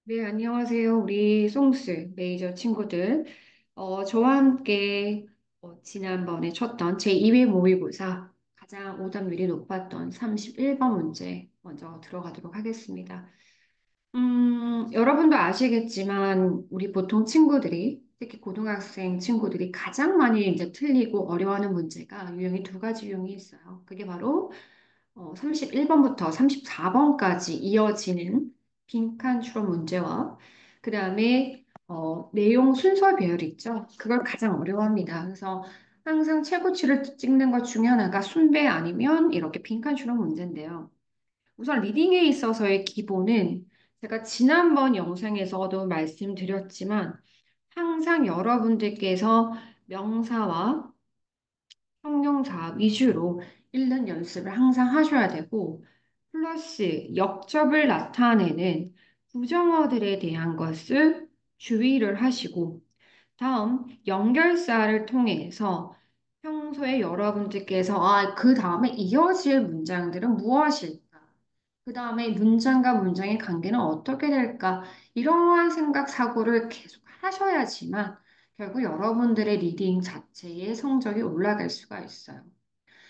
네, 안녕하세요. 우리 송스 메이저 친구들. 저와 함께 지난번에 쳤던 제2회 모의고사 가장 오답률이 높았던 31번 문제 먼저 들어가도록 하겠습니다. 여러분도 아시겠지만 우리 보통 친구들이 특히 고등학생 친구들이 가장 많이 이제 틀리고 어려워하는 문제가 유형이 두 가지 유형이 있어요. 그게 바로 31번부터 34번까지 이어지는 빈칸 추론 문제와 그 다음에 내용 순서 배열 있죠. 그걸 가장 어려워합니다. 그래서 항상 최고치를 찍는 것 중에 하나가 순배 아니면 이렇게 빈칸 추론 문제인데요. 우선 리딩에 있어서의 기본은 제가 지난번 영상에서도 말씀드렸지만 항상 여러분들께서 명사와 형용사 위주로 읽는 연습을 항상 하셔야 되고, 플러스 역접을 나타내는 부정어들에 대한 것을 주의를 하시고, 다음 연결사를 통해서 평소에 여러분들께서 그 다음에 이어질 문장들은 무엇일까? 그 다음에 문장과 문장의 관계는 어떻게 될까? 이러한 생각, 사고를 계속 하셔야지만 결국 여러분들의 리딩 자체의 성적이 올라갈 수가 있어요.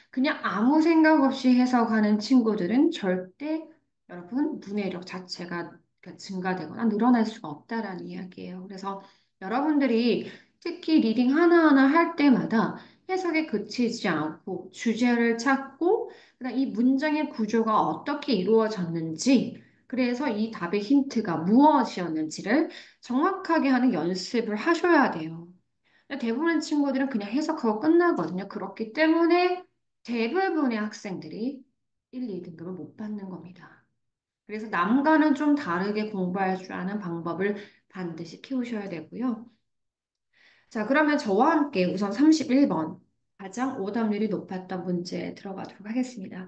그냥 아무 생각 없이 해석하는 친구들은 절대 여러분 문해력 자체가 증가되거나 늘어날 수가 없다라는 이야기예요. 그래서 여러분들이 특히 리딩 하나하나 할 때마다 해석에 그치지 않고 주제를 찾고 그다음 이 문장의 구조가 어떻게 이루어졌는지 그래서 이 답의 힌트가 무엇이었는지를 정확하게 하는 연습을 하셔야 돼요. 대부분의 친구들은 그냥 해석하고 끝나거든요. 그렇기 때문에 대부분의 학생들이 1, 2등급을 못 받는 겁니다. 그래서 남과는 좀 다르게 공부할 줄 아는 방법을 반드시 키우셔야 되고요. 자, 그러면 저와 함께 우선 31번 가장 오답률이 높았던 문제 들어가도록 하겠습니다.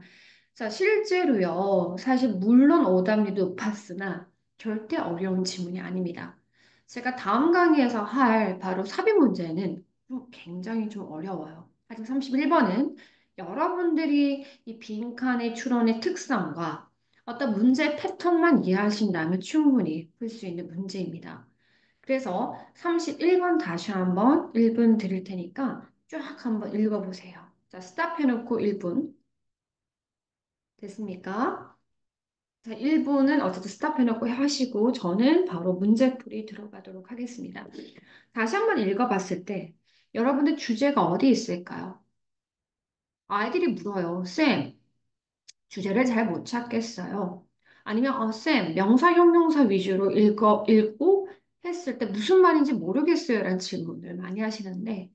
자, 실제로요. 사실 물론 오답률이 높았으나 절대 어려운 지문이 아닙니다. 제가 다음 강의에서 할 바로 삽입 문제는 굉장히 좀 어려워요. 하지만 31번은 여러분들이 이 빈칸의 추론의 특성과 어떤 문제 패턴만 이해하신다면 충분히 풀 수 있는 문제입니다. 그래서 31번 다시 한번 1분 드릴 테니까 쫙 한번 읽어보세요. 자, 스탑 해놓고 1분 됐습니까? 자, 1분은 어쨌든 스탑해놓고 하시고 저는 바로 문제풀이 들어가도록 하겠습니다. 다시 한번 읽어봤을 때 여러분들 주제가 어디 있을까요? 아이들이 물어요. 쌤, 주제를 잘 못 찾겠어요. 아니면 쌤, 명사, 형용사 위주로 읽고 했을 때 무슨 말인지 모르겠어요. 라는 질문을 많이 하시는데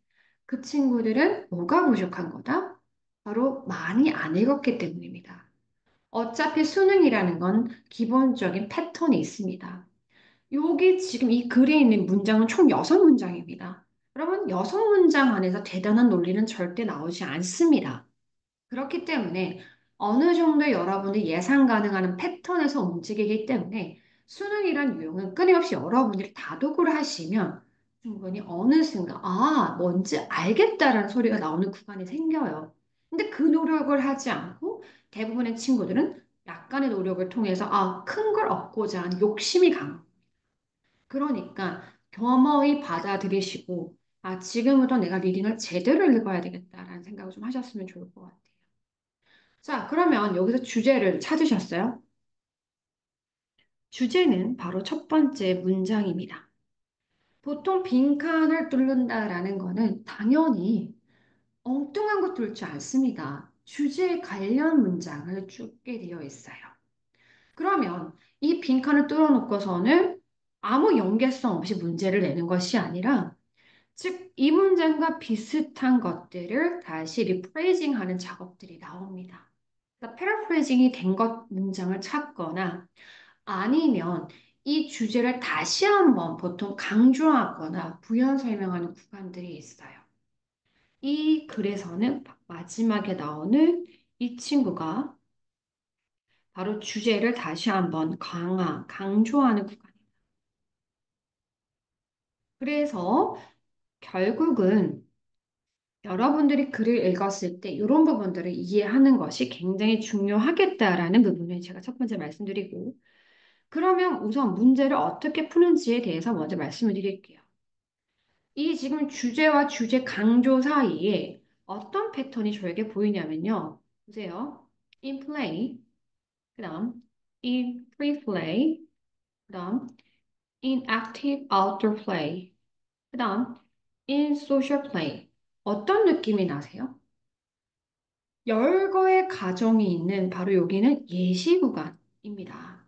그 친구들은 뭐가 부족한 거다? 바로 많이 안 읽었기 때문입니다. 어차피 수능이라는 건 기본적인 패턴이 있습니다. 여기 지금 이 글에 있는 문장은 총 6문장입니다. 여러분, 6문장 안에서 대단한 논리는 절대 나오지 않습니다. 그렇기 때문에 어느 정도 여러분이 예상 가능한 패턴에서 움직이기 때문에 수능이란 유형은 끊임없이 여러분들이 다독을 하시면 충분히 어느 순간 뭔지 알겠다라는 소리가 나오는 구간이 생겨요. 근데 그 노력을 하지 않고 대부분의 친구들은 약간의 노력을 통해서 큰 걸 얻고자 하는 욕심이 강해요. 그러니까 겸허히 받아들이시고 지금부터 내가 리딩을 제대로 읽어야 되겠다라는 생각을 좀 하셨으면 좋을 것 같아요. 자, 그러면 여기서 주제를 찾으셨어요? 주제는 바로 첫 번째 문장입니다. 보통 빈칸을 뚫는다라는 거는 당연히 엉뚱한 거 뚫지 않습니다. 주제에 관련 문장을 쭉 게 되어 있어요. 그러면 이 빈칸을 뚫어놓고서는 아무 연계성 없이 문제를 내는 것이 아니라 즉, 이 문장과 비슷한 것들을 다시 리프레이징 하는 작업들이 나옵니다. 그러니까 패러프레이징이 된 것 문장을 찾거나 아니면 이 주제를 다시 한번 보통 강조하거나 부연 설명하는 구간들이 있어요. 이 글에서는 마지막에 나오는 이 친구가 바로 주제를 다시 한번 강조하는 구간이에요. 그래서 결국은 여러분들이 글을 읽었을 때 이런 부분들을 이해하는 것이 굉장히 중요하겠다라는 부분을 제가 첫 번째 말씀드리고, 그러면 우선 문제를 어떻게 푸는지에 대해서 먼저 말씀을 드릴게요. 이 지금 주제와 주제 강조 사이에 어떤 패턴이 저에게 보이냐면요. 보세요. in play, 그다음 in free play, 그다음 in active outdoor play, 그다음 in social play. 어떤 느낌이 나세요? 열거의 가정이 있는 바로 여기는 예시 구간입니다.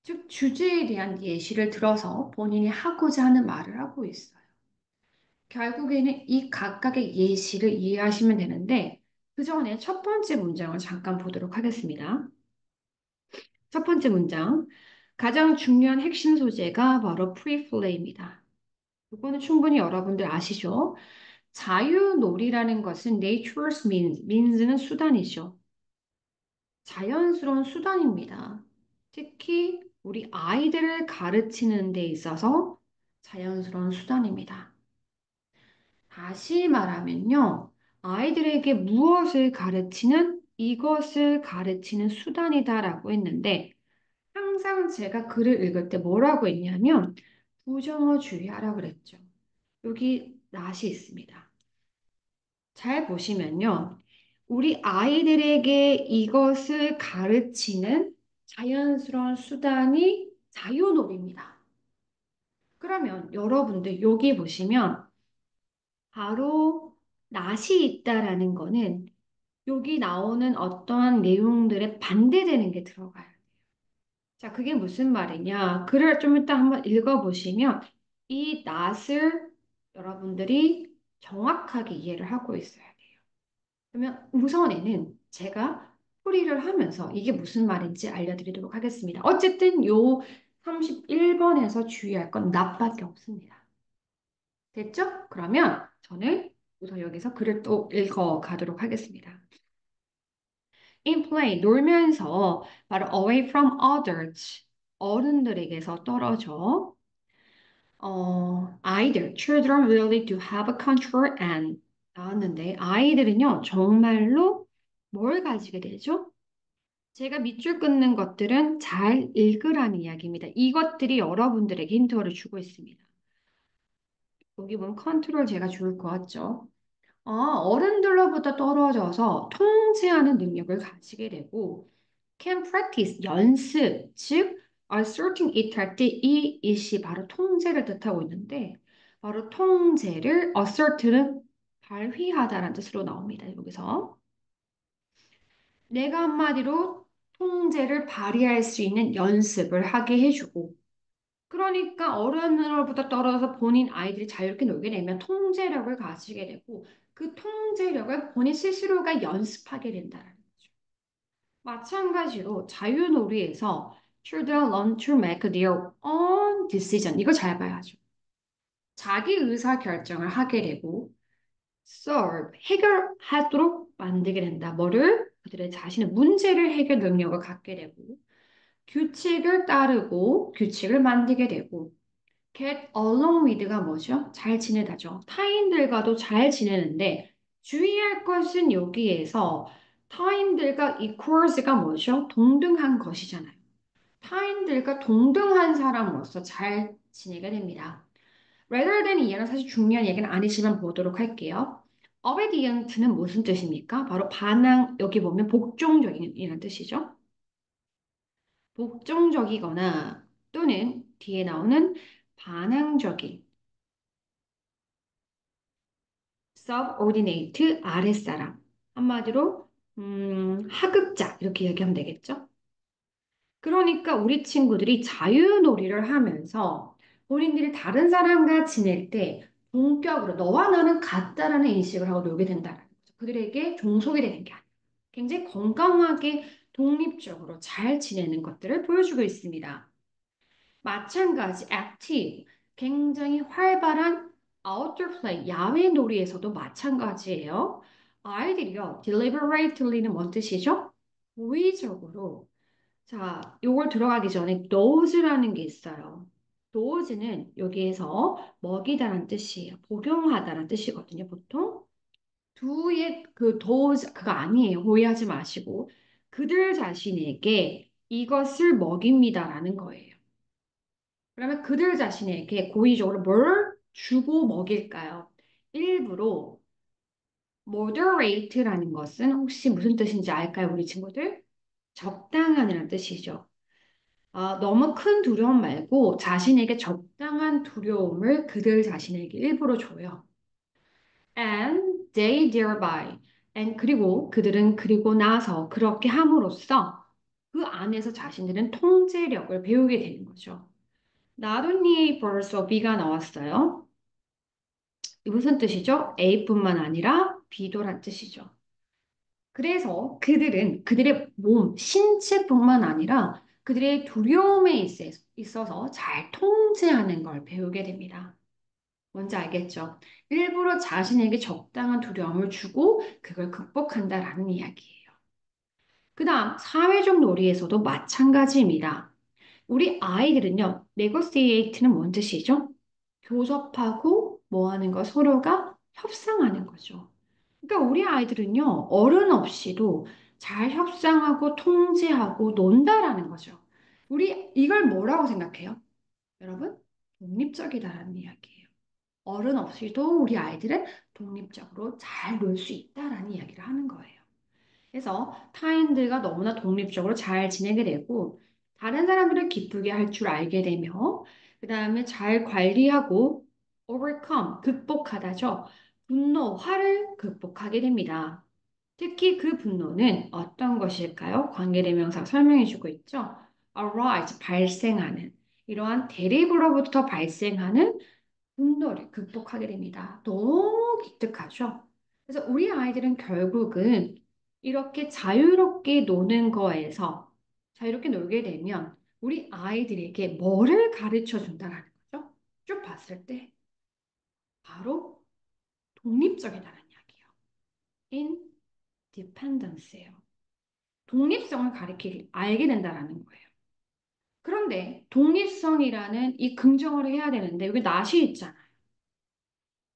즉, 주제에 대한 예시를 들어서 본인이 하고자 하는 말을 하고 있어요. 결국에는 이 각각의 예시를 이해하시면 되는데, 그 전에 첫 번째 문장을 잠깐 보도록 하겠습니다. 첫 번째 문장. 가장 중요한 핵심 소재가 바로 프리플레이입니다. 이거는 충분히 여러분들 아시죠? 자유놀이라는 것은 nature's means는 수단이죠. 자연스러운 수단입니다. 특히 우리 아이들을 가르치는 데 있어서 자연스러운 수단입니다. 다시 말하면요. 아이들에게 무엇을 가르치는 이것을 가르치는 수단이다라고 했는데 항상 제가 글을 읽을 때 뭐라고 했냐면 부정어 주의하라 그랬죠. 여기 낫이 있습니다. 잘 보시면요. 우리 아이들에게 이것을 가르치는 자연스러운 수단이 자유놀이입니다. 그러면 여러분들 여기 보시면 바로 낫이 있다라는 거는 여기 나오는 어떠한 내용들에 반대되는 게 들어가요. 자, 그게 무슨 말이냐? 글을 좀 이따 한번 읽어보시면 이 낫을 여러분들이 정확하게 이해를 하고 있어야 돼요. 그러면 우선에는 제가 풀이를 하면서 이게 무슨 말인지 알려드리도록 하겠습니다. 어쨌든 요 31번에서 주의할 건 낫밖에 없습니다. 됐죠? 그러면 저는 우선 여기서 글을 또 읽어 가도록 하겠습니다. In play, 놀면서 바로 away from others, 어른들에게서 떨어져 아이들, children really do have a control and 나왔는데 아이들은요 정말로 뭘 가지게 되죠? 제가 밑줄 끊는 것들은 잘 읽으라는 이야기입니다. 이것들이 여러분들에게 힌트를 주고 있습니다. 여기 보면 컨트롤 제가 줄 것 같죠? 어른들로부터 떨어져서 통제하는 능력을 가지게 되고 can practice, 연습, 즉 asserting it 할 때 이 it이 바로 통제를 뜻하고 있는데 바로 통제를 assert는 발휘하다라는 뜻으로 나옵니다. 여기서 내가 한마디로 통제를 발휘할 수 있는 연습을 하게 해주고 그러니까 어른으로부터 떨어져서 본인 아이들이 자유롭게 놀게 되면 통제력을 가지게 되고 그 통제력을 본인 스스로가 연습하게 된다는 거죠. 마찬가지로 자유놀이에서 children learn to make their own decision. 이거 잘 봐야죠. 자기 의사 결정을 하게 되고 solve, 해결하도록 만들게 된다. 뭐를? 그들의 자신의 문제를 해결 능력을 갖게 되고 규칙을 따르고 규칙을 만들게 되고 get along with가 뭐죠? 잘 지내다죠. 타인들과도 잘 지내는데 주의할 것은 여기에서 타인들과 equals가 뭐죠? 동등한 것이잖아요. 타인들과 동등한 사람으로서 잘 지내게 됩니다. rather than 이해는 사실 중요한 얘기는 아니지만 보도록 할게요. obedient는 무슨 뜻입니까? 바로 반항, 여기 보면 복종적인 이라는 뜻이죠. 복종적이거나 또는 뒤에 나오는 반항적인 subordinate 아랫사람 한마디로 하급자 이렇게 얘기하면 되겠죠? 그러니까 우리 친구들이 자유놀이를 하면서 본인들이 다른 사람과 지낼 때 본격으로 너와 나는 같다라는 인식을 하고 놀게 된다는 거죠. 그들에게 종속이 되는 게 아니라 굉장히 건강하게 독립적으로 잘 지내는 것들을 보여주고 있습니다. 마찬가지 active, 굉장히 활발한 outdoor play, 야외 놀이에서도 마찬가지예요. 아이들이요, deliberately는 뭔 뜻이죠? 고의적으로. 자, 요걸 들어가기 전에 dose라는 게 있어요. dose는 여기에서 먹이다라는 뜻이에요. 복용하다라는 뜻이거든요, 보통. do의 그 dose, 그거 아니에요. 오해하지 마시고. 그들 자신에게 이것을 먹입니다라는 거예요. 그러면 그들 자신에게 고의적으로 뭘 주고 먹일까요? 일부러 moderate라는 것은 혹시 무슨 뜻인지 알까요, 우리 친구들? 적당한이라는 뜻이죠. 너무 큰 두려움 말고 자신에게 적당한 두려움을 그들 자신에게 일부러 줘요. And they thereby. And 그리고 그들은 그리고 나서 그렇게 함으로써 그 안에서 자신들은 통제력을 배우게 되는 거죠. 나돈니에 벌써 B가 나왔어요. 무슨 뜻이죠? A뿐만 아니라 B도란 뜻이죠. 그래서 그들은 그들의 몸, 신체뿐만 아니라 그들의 두려움에 있어서 잘 통제하는 걸 배우게 됩니다. 뭔지 알겠죠? 일부러 자신에게 적당한 두려움을 주고 그걸 극복한다라는 이야기예요. 그 다음, 사회적 놀이에서도 마찬가지입니다. 우리 아이들은요, negotiate는 뭔 뜻이죠? 교섭하고 뭐 하는 거 서로가 협상하는 거죠. 그러니까 우리 아이들은요, 어른 없이도 잘 협상하고 통제하고 논다라는 거죠. 우리 이걸 뭐라고 생각해요? 여러분? 독립적이다라는 이야기예요. 어른 없이도 우리 아이들은 독립적으로 잘 놀 수 있다라는 이야기를 하는 거예요. 그래서 타인들과 너무나 독립적으로 잘 지내게 되고 다른 사람들을 기쁘게 할 줄 알게 되며 그 다음에 잘 관리하고 overcome, 극복하다죠. 분노, 화를 극복하게 됩니다. 특히 그 분노는 어떤 것일까요? 관계대명사 설명해주고 있죠. arise, 발생하는 이러한 대립으로부터 발생하는 분노를 극복하게 됩니다. 너무 기특하죠? 그래서 우리 아이들은 결국은 이렇게 자유롭게 노는 거에서 자유롭게 놀게 되면 우리 아이들에게 뭐를 가르쳐 준다라는 거죠? 쭉 봤을 때 바로 독립적이다라는 이야기예요. independence예요. 독립성을 가리키기 알게 된다라는 거예요. 그런데 독립성이라는 이 긍정어를 해야 되는데 여기 낫이 있잖아요.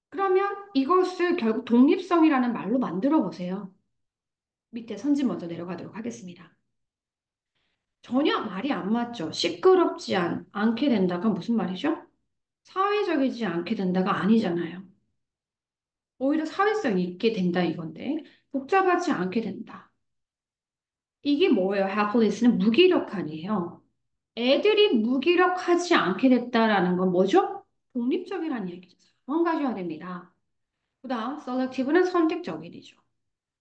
그러면 이것을 결국 독립성이라는 말로 만들어 보세요. 밑에 선지 먼저 내려가도록 하겠습니다. 전혀 말이 안 맞죠. 시끄럽지 않게 된다가 무슨 말이죠? 사회적이지 않게 된다가 아니잖아요. 오히려 사회성 있게 된다 이건데 복잡하지 않게 된다. 이게 뭐예요? helpless는 무기력한이에요. 애들이 무기력하지 않게 됐다라는 건 뭐죠? 독립적이라는 얘기죠. 도망가셔야 됩니다. 그 다음 selective는 선택적이죠.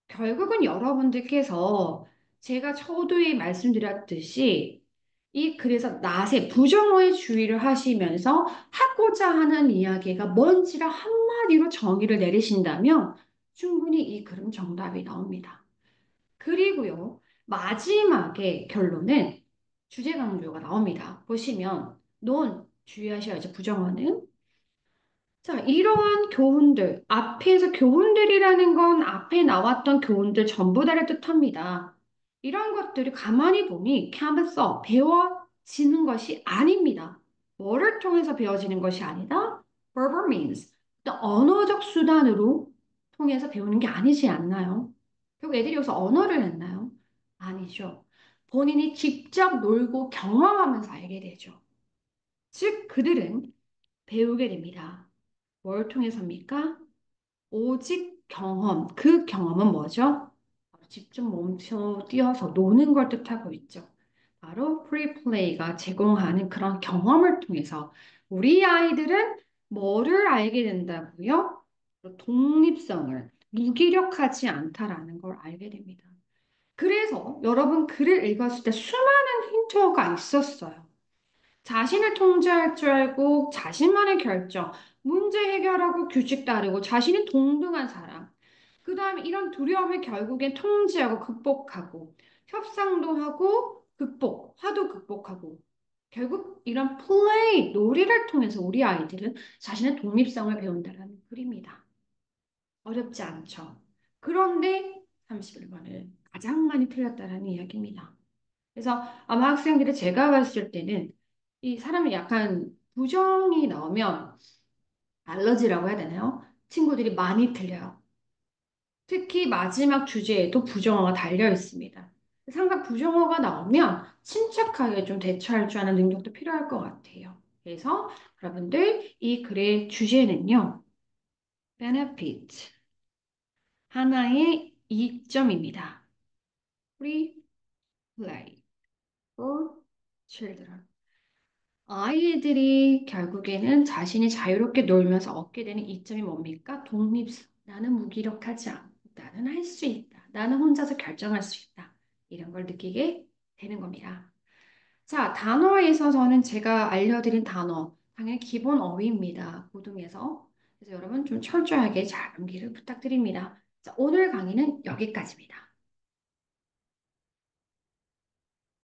결국은 여러분들께서 제가 서두에 말씀드렸듯이 그래서 낫에 부정어에 주의를 하시면서 하고자 하는 이야기가 뭔지를 한마디로 정의를 내리신다면 충분히 이 글은 정답이 나옵니다. 그리고요, 마지막에 결론은 주제 강조가 나옵니다. 보시면 주의하셔야죠. 부정어는 자, 이러한 교훈들, 앞에서 교훈들이라는 건 앞에 나왔던 교훈들 전부 다를 뜻합니다. 이런 것들이 가만히 보니 캠에서 배워지는 것이 아닙니다. 뭐를 통해서 배워지는 것이 아니다? verbal means. 어떤 언어적 수단으로 통해서 배우는 게 아니지 않나요? 결국 애들이 여기서 언어를 했나요? 아니죠. 본인이 직접 놀고 경험하면서 알게 되죠. 즉, 그들은 배우게 됩니다. 뭘 통해서입니까? 오직 경험. 그 경험은 뭐죠? 바로 직접 몸소 뛰어서 노는 걸 뜻하고 있죠. 바로 프리플레이가 제공하는 그런 경험을 통해서 우리 아이들은 뭐를 알게 된다고요? 독립성을, 무기력하지 않다라는 걸 알게 됩니다. 그래서 여러분 글을 읽었을 때 수많은 힌트가 있었어요. 자신을 통제할 줄 알고 자신만의 결정, 문제 해결하고 규칙 따르고 자신이 동등한 사람. 그 다음에 이런 두려움을 결국엔 통제하고 극복하고 협상도 하고 화도 극복하고 결국 이런 플레이, 놀이를 통해서 우리 아이들은 자신의 독립성을 배운다는 글입니다. 어렵지 않죠. 그런데 31번을 가장 많이 틀렸다는 이야기입니다. 그래서 아마 학생들이 제가 봤을 때는 이 사람이 약간 부정이 나오면 알러지라고 해야 되나요? 친구들이 많이 틀려요. 특히 마지막 주제에도 부정어가 달려 있습니다. 상관 부정어가 나오면 침착하게 좀 대처할 줄 아는 능력도 필요할 것 같아요. 그래서 여러분들 이 글의 주제는요. benefit, 하나의 이점입니다. Free play for children. 아이들이 결국에는 자신이 자유롭게 놀면서 얻게 되는 이점이 뭡니까? 독립성. 나는 무기력하지 않고 나는 할 수 있다. 나는 혼자서 결정할 수 있다. 이런 걸 느끼게 되는 겁니다. 자, 단어에 있어서는 제가 알려드린 단어, 당연히 기본 어휘입니다. 고등에서. 그래서 여러분 좀 철저하게 잘 암기를 부탁드립니다. 자, 오늘 강의는 여기까지입니다.